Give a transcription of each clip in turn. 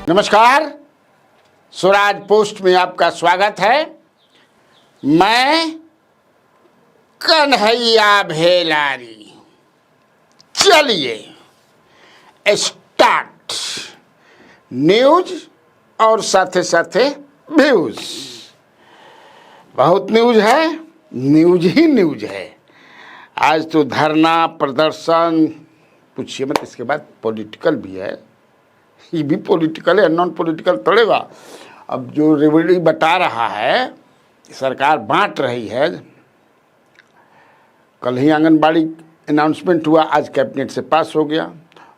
नमस्कार, स्वराज पोस्ट में आपका स्वागत है। मैं कन्हैया भेलारी। चलिए स्टार्ट न्यूज और साथे साथे व्यूज। बहुत न्यूज है, न्यूज ही न्यूज है। आज तो धरना प्रदर्शन पूछिए मत, इसके बाद पॉलिटिकल भी है। ये भी पॉलिटिकल है, नॉन पॉलिटिकल थोड़े बा। अब जो रेवड़ी बता रहा है, सरकार बांट रही है। कल ही आंगनबाड़ी अनाउंसमेंट हुआ, आज कैबिनेट से पास हो गया।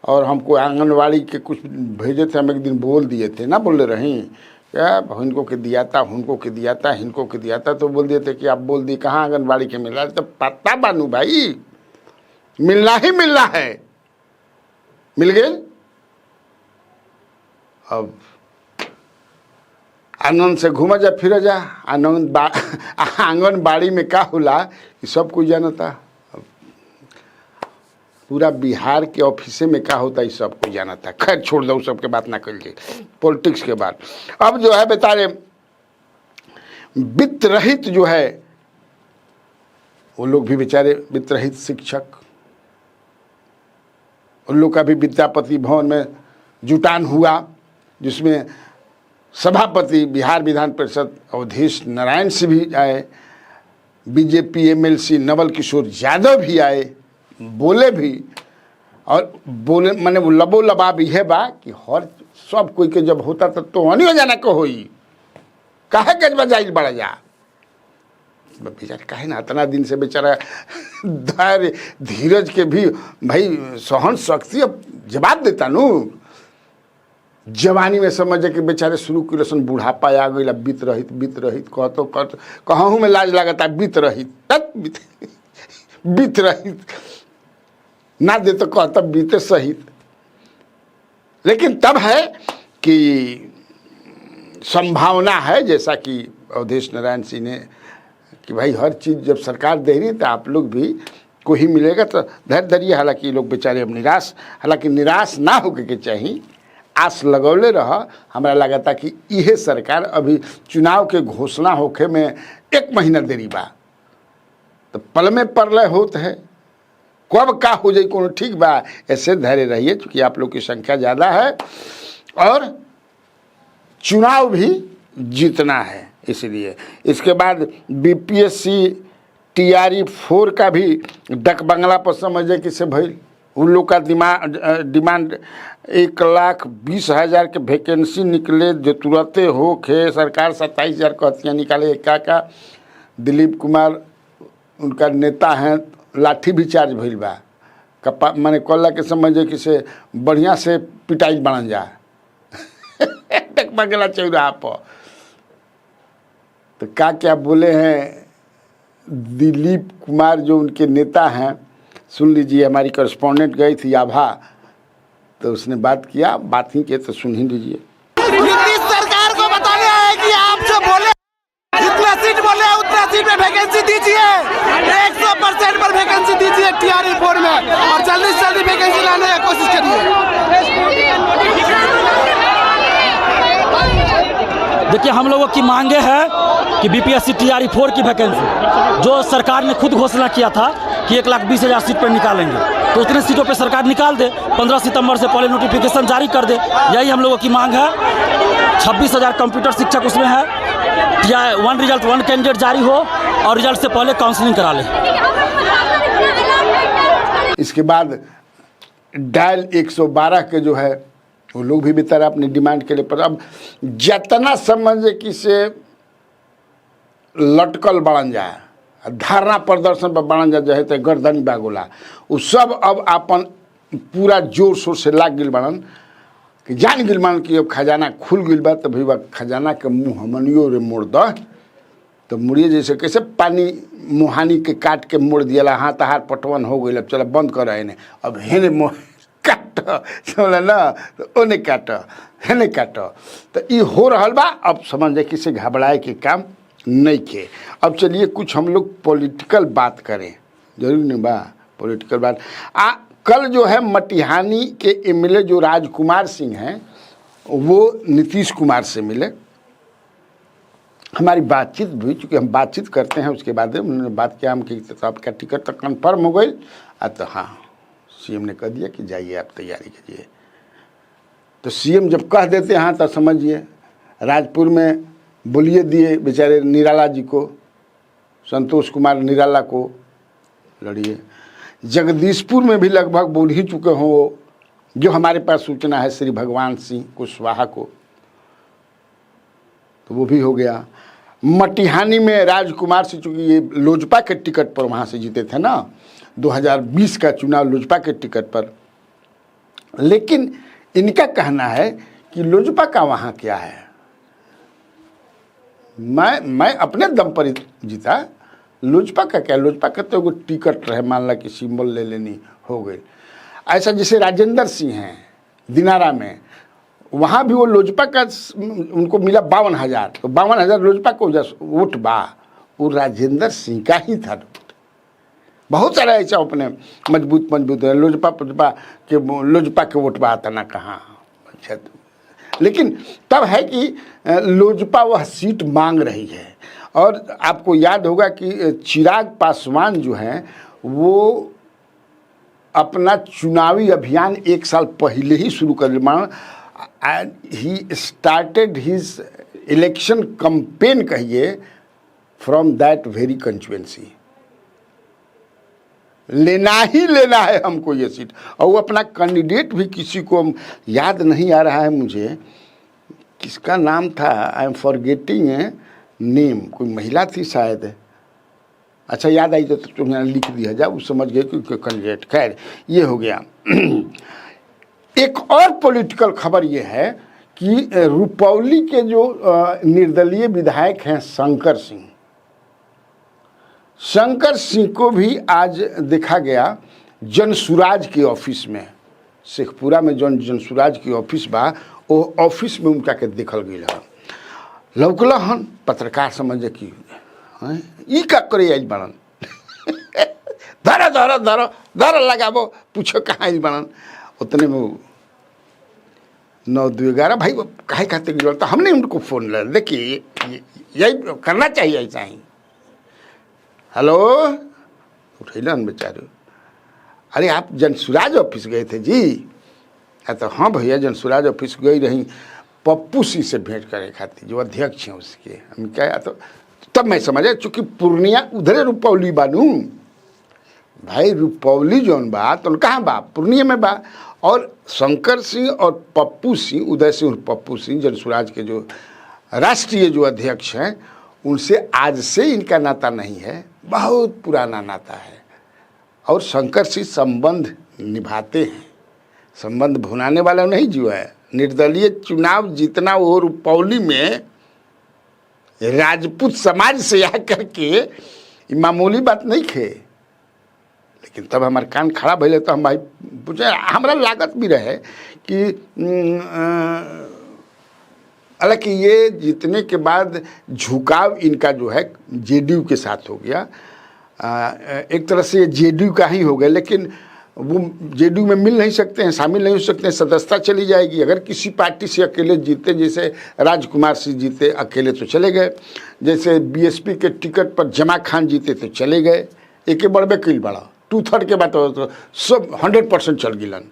और हमको आंगनबाड़ी के कुछ भेजे थे, हम एक दिन बोल दिए थे ना, बोले रही क्या इनको के दिया था, उनको के दिया था, इनको के दिया था, तो बोल दिए थे कि आप बोल दिए कहाँ आंगनबाड़ी के मिल रहा है। तो पता बानू भाई, मिलना ही मिलना है, मिल गए। अब आनंद से घूमा जा फिर जा, आंगनबाड़ी में का होला ये सब कुछ जानता। अब पूरा बिहार के ऑफिसे में क्या होता है सब कुछ जानता। खैर छोड़ दो, सबके बात ना करिए पॉलिटिक्स के बाद। अब जो है बेचारे वित्त रहित जो है वो लोग भी बेचारे वित्त रहित शिक्षक, उन लोग का भी विद्यापति भवन में जुटान हुआ, जिसमें सभापति बिहार विधान परिषद अवधेश नारायण सिंह भी आए, बीजेपी एमएलसी नवल किशोर यादव भी आए, बोले भी। और बोले मैंने वो लबो लबाब यह बा कि हर सब कोई के जब होता तो हनी हो जाना को होई, काहे गजबा जाइल बड़ा जा बेचारा, काहे ना इतना दिन से बेचारा धैर्य धीरज के भी भाई सहन शक्ति अब जवाब देता नू। जवानी में समझे कि बेचारे शुरू की रसन बुढ़ापा आ गई, बीत रहित कहतो कहूँ में लाज लगता, बीत रहित ना दे तो कहता बीते सहित। लेकिन तब है कि संभावना है, जैसा कि अवधेश नारायण सिंह ने कि भाई हर चीज़ जब सरकार दे रही तो आप लोग भी को ही मिलेगा, तो धैर्य धरिए। हालांकि लोग बेचारे अब निराश ना होके के चाहिए, आस लगौले रह। हमरा लगा था कि यह सरकार अभी चुनाव के घोषणा होखे में 1 महीना देरी बा, तो पल में परलय होत है, कब का हो जाए कोनो ठीक बा। ऐसे धैर्य रहिए, क्योंकि आप लोग की संख्या ज़्यादा है और चुनाव भी जीतना है, इसलिए। इसके बाद बीपीएससी टीआरई 4 का भी डक बंगला पर समझे कि से भाई उन लोग का डिमांड 1,20,000 के वैकेंसी निकले जो तुरंते हो खे। सरकार 27,000 कहती है निकाले। का दिलीप कुमार उनका नेता हैं, लाठी भी चार्ज भइल बा। कपा माने कोल्ला के समझे कि से बढ़िया से पिटाई बन जा डक बंगला चौराहा पर। तो क्या बोले हैं दिलीप कुमार जो उनके नेता हैं, सुन लीजिए। हमारी करस्पॉन्डेंट गई थी आभा, तो उसने बात किया, बात ही किए तो सुन ही लीजिए। नीतीश सरकार को बताना है कि आप जो बोले जितना सीट बोले उतना सीट में वैकेंसी दीजिए, 100% पर वैकेंसी दीजिए टीआरई 4 में, और जल्दी से जल्दी वैकेंसी लाने की कोशिश करिए। देखिए, हम लोगों की मांगे है कि बीपीएससी टीआरई 4 की वैकेंसी जो सरकार ने खुद घोषणा किया था कि 1,20,000 सीट पर निकालेंगे, तो उतने सीटों पे सरकार निकाल दे। 15 सितंबर से पहले नोटिफिकेशन जारी कर दे। यही हम लोगों की मांग है। 26,000 कंप्यूटर शिक्षक उसमें है। 1 रिजल्ट 1 कैंडिडेट जारी हो और रिजल्ट से पहले काउंसलिंग करा ले। इसके बाद डायल 112 के जो है वो लोग भी बेचारा अपनी डिमांड के लिए, पर अब जितना समझे कि से लटकल बढ़न जाए, धारणा प्रदर्शन पर बढ़न जाए तो गर्दनी बागोला, वो सब अब अपन पूरा जोर शोर से लाग गिल बनन कि जान गिल बनन कि अब खजाना खुल गिल बा। तो भाई खजाना के मुँह हमनियो रे मोड़ द, तो मुड़िए जैसे कैसे पानी मुहानी के काट के मोड़ दिया, हाथ हाथ पटवन हो गई, अब चलो बंद कर रहे अब हेने मोह काट समझ ना, तो ओने काट हेने काट, तो ये हो रहा बा। अब समझ जाए किसी घबराए के काम नहीं के। अब चलिए कुछ हम लोग पॉलिटिकल बात करें, जरूर नहीं बा पॉलिटिकल बात। कल जो है मटिहानी के एमएलए जो राजकुमार सिंह हैं, वो नीतीश कुमार से मिले। हमारी बातचीत हुई, चूँकि हम बातचीत करते हैं, उसके बाद उन्होंने बात किया हम कि तो आपका टिकट तो कन्फर्म हो गई। तो हाँ, सीएम ने कह दिया कि जाइए आप तैयारी कीजिए। तो सीएम जब कह देते हैं तो समझिए राजपुर में बोलिए दिए बेचारे निराला जी को, संतोष कुमार निराला को लड़िए। जगदीशपुर में भी लगभग बोल ही चुके हों, जो हमारे पास सूचना है श्री भगवान सिंह कुशवाहा को, तो वो भी हो गया। मटिहानी में राजकुमार से, चूँकि ये लोजपा के टिकट पर वहाँ से जीते थे ना, 2020 का चुनाव लोजपा के टिकट पर। लेकिन इनका कहना है कि लोजपा का वहाँ क्या है, मैं अपने दम पर जीता, लोजपा का क्या, लोजपा का तो टिकट रहे, मान ला कि सिंबल ले लेनी हो गई। ऐसा जैसे राजेंद्र सिंह हैं दिनारा में, वहाँ भी वो लोजपा का उनको मिला 52,000, तो 52,000 लोजपा को वोट बा, वो राजेंद्र सिंह का ही था। बहुत सारा ऐसा अपने मजबूत है, लोजपा के वोट बा आता ना कहाँ। अच्छा, लेकिन तब है कि लोजपा वह सीट मांग रही है। और आपको याद होगा कि चिराग पासवान जो हैं वो अपना चुनावी अभियान 1 साल पहले ही शुरू कर दिया। And he started his election campaign कहिए फ्रॉम दैट वेरी कंस्टिट्यूएंसी। लेना ही लेना है हमको ये सीट। और वो अपना कैंडिडेट भी, किसी को याद नहीं आ रहा है मुझे किसका नाम था, आई एम फॉरगेटिंग नेम, कोई महिला थी शायद। अच्छा याद आई तो तुमने लिख दिया जा, वो समझ गए कि कैंडिडेट। खैर ये हो गया। एक और पॉलिटिकल खबर ये है कि रुपौली के जो निर्दलीय विधायक हैं शंकर सिंह को भी आज देखा गया जनसुराज के ऑफिस में, शेखपुरा में जो जनसुराज की ऑफिस बा, वो ऑफिस में उनका के देखल गई है। लौकला हन पत्रकार समझे कि ई का करे आई बनन धरा धरा धरा धरा लगाबो, पूछो कहाँ आई बनन। उतने में 9-2-11 भाई काहे कहते कि तो हमने उनको फ़ोन लगा, देखिए यही करना चाहिए ऐसा ही। हेलो, उठैलन बेचारे, अरे आप जनसुराज ऑफिस गए थे जी? तो हाँ भैया जनसुराज ऑफिस गई रही पप्पू सिंह से भेंट करे खातिर, जो अध्यक्ष हैं उसके। हम क्या, तो तब मैं समझा, चूँकि पूर्णिया उधरे रुपौली बानू भाई, रुपौली जौन बा तो कहाँ बा, पूर्णिया में बा। और शंकर सिंह और पप्पू सिंह, उदय सिंह और पप्पू सिंह जनसुराज के जो राष्ट्रीय जो अध्यक्ष हैं, उनसे आज से इनका नाता नहीं है, बहुत पुराना नाता है। और शंकर सिंह संबंध निभाते हैं, संबंध भुनाने वाला नहीं जो है। निर्दलीय चुनाव जीतना वो रुपौली में राजपूत समाज से आकर के मामूली बात नहीं थे। लेकिन तब हमारे कान खड़ा भले तो हम भाई पूछे, हमारा लागत भी रहे कि हालांकि ये जीतने के बाद झुकाव इनका जो है जेडीयू के साथ हो गया, एक तरह से जेडीयू का ही हो गया। लेकिन वो जेडीयू में मिल नहीं सकते हैं, शामिल नहीं हो सकते हैं, सदस्यता चली जाएगी। अगर किसी पार्टी से अकेले जीते, जैसे राजकुमार सिंह जीते अकेले तो चले गए, जैसे बीएसपी के टिकट पर जमा खान जीते तो चले गए, एक बड़बे किल बड़ा 2/3 के बाद तो सब 100% चल गिलन।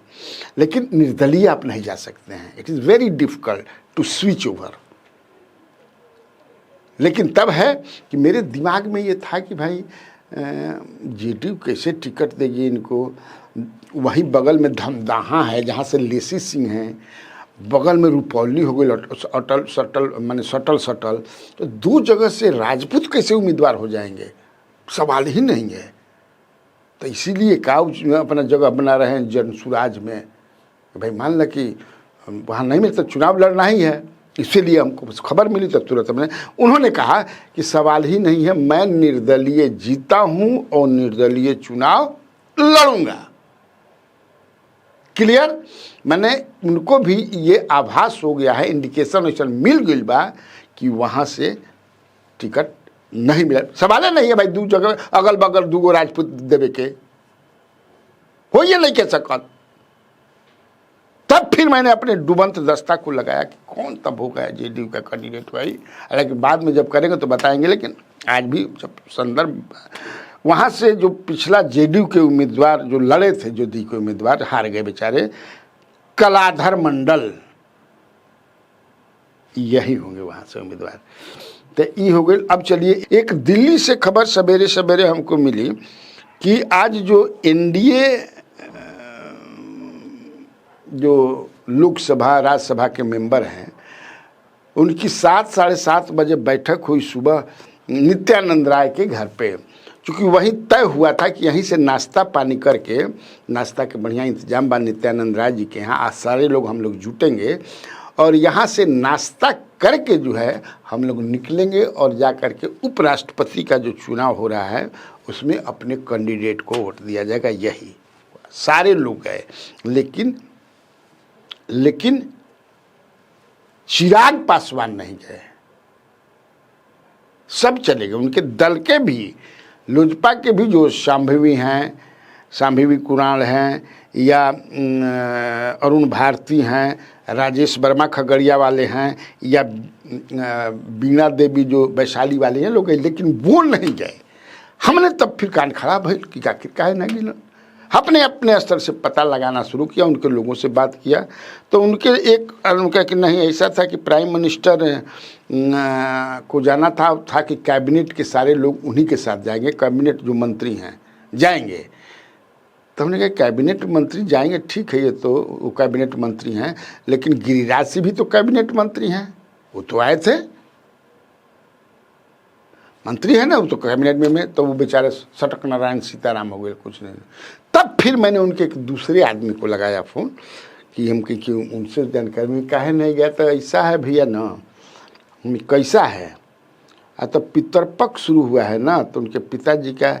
लेकिन निर्दलीय आप नहीं जा सकते हैं, it is very difficult to switch over. लेकिन तब है कि मेरे दिमाग में ये था कि भाई जेडीयू कैसे टिकट देगी इनको। वहीं बगल में धमदाहा है जहाँ से लेसी सिंह हैं, बगल में रुपौली हो गई, सटल, तो 2 जगह से राजपूत कैसे उम्मीदवार हो जाएंगे, सवाल ही नहीं है। तो इसीलिए काउ अपना जगह बना रहे हैं जनसुराज में। भाई मान ला कि वहाँ नहीं मिलता, चुनाव लड़ना ही है, इसीलिए हमको खबर मिली तो तुरंत हमने, उन्होंने कहा कि सवाल ही नहीं है, मैं निर्दलीय जीता हूँ और निर्दलीय चुनाव लड़ूंगा। क्लियर, मैंने उनको भी ये आभास हो गया है, इंडिकेशन मिल गई बा कि वहाँ से टिकट नहीं मिला। सवाल नहीं है भाई, 2 जगह अगल बगल 2 राजपूत देवे के हो, ये नहीं कह सकत। तब फिर मैंने अपने डूबंत दस्ता को लगाया कि कौन तब होगा जेडीयू का कैंडिडेट भाई। हालांकि बाद में जब करेंगे तो बताएंगे, लेकिन आज भी जब संदर्भ वहाँ से जो पिछला जेडीयू के उम्मीदवार जो लड़े थे, जो दी के उम्मीदवार हार गए बेचारे, कलाधर मंडल, यही होंगे वहाँ से उम्मीदवार। तो ये हो गई। अब चलिए, एक दिल्ली से खबर सवेरे सवेरे हमको मिली कि आज जो एनडीए जो लोकसभा राज्यसभा के मेंबर हैं, उनकी 7 साढ़े 7 बजे बैठक हुई सुबह नित्यानंद राय के घर पे। क्योंकि वहीं तय हुआ था कि यहीं से नाश्ता पानी करके, नाश्ता के बढ़िया इंतजाम बा नित्यानंद राय जी के यहाँ, आज सारे लोग हम लोग जुटेंगे और यहाँ से नाश्ता करके जो है हम लोग निकलेंगे और जा कर के उपराष्ट्रपति का जो चुनाव हो रहा है उसमें अपने कैंडिडेट को वोट दिया जाएगा। यही सारे लोग गए, लेकिन चिराग पासवान नहीं गए, सब चले गए। उनके दल के भी, लोजपा के भी जो शांभवी हैं, शांभवी कुणाल हैं, या अरुण भारती हैं, राजेश वर्मा खगड़िया वाले हैं, या बीणा देवी जो वैशाली वाले हैं लोग, लेकिन वो नहीं गए। हमने तब फिर कान खड़ा भइल कि आखिर काहे ना गिलन। अपने अपने स्तर से पता लगाना शुरू किया, उनके लोगों से बात किया तो उनका कि नहीं, ऐसा था कि प्राइम मिनिस्टर को जाना था कि कैबिनेट के सारे लोग उन्हीं के साथ जाएंगे, कैबिनेट जो मंत्री हैं जाएंगे। तो हमने कहा कैबिनेट मंत्री जाएंगे, ठीक है, ये तो वो कैबिनेट मंत्री हैं, लेकिन गिरिराज सिंह भी तो कैबिनेट मंत्री हैं, वो तो आए थे, मंत्री है ना वो तो कैबिनेट में तो वो बेचारे सटक नारायण सीताराम हो गए, कुछ नहीं। तब फिर मैंने उनके एक दूसरे आदमी को लगाया फ़ोन कि हम कि उनसे जानकारी में काहे नहीं गया। तो ऐसा है भैया ना, कैसा है, तो पितरपक्ष शुरू हुआ है ना, तो उनके पिताजी का,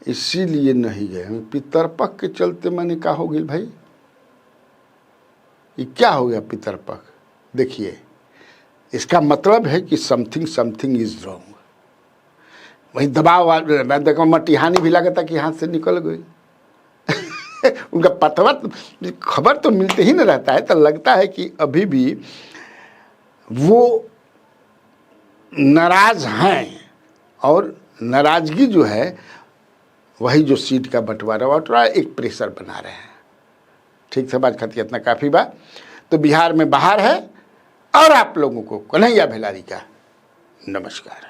इसीलिए नहीं गए। पितरपक्ष के चलते मैंने कहा हो गई भाई, ये क्या हो गया पितरपक्ष। देखिए, इसका मतलब है कि समथिंग इज रॉन्ग। वही दबाव, मैं देखो मटिहानी भी लगा था कि हाथ से निकल गई उनका पतवा, खबर तो मिलते ही न रहता है, तो लगता है कि अभी भी वो नाराज हैं और नाराजगी जो है वही जो सीट का बंटवारा एक प्रेशर बना रहे हैं। ठीक से बात खाती इतना काफ़ी बात। तो बिहार में बाहर है और आप लोगों को कन्हैया भेलारी का नमस्कार।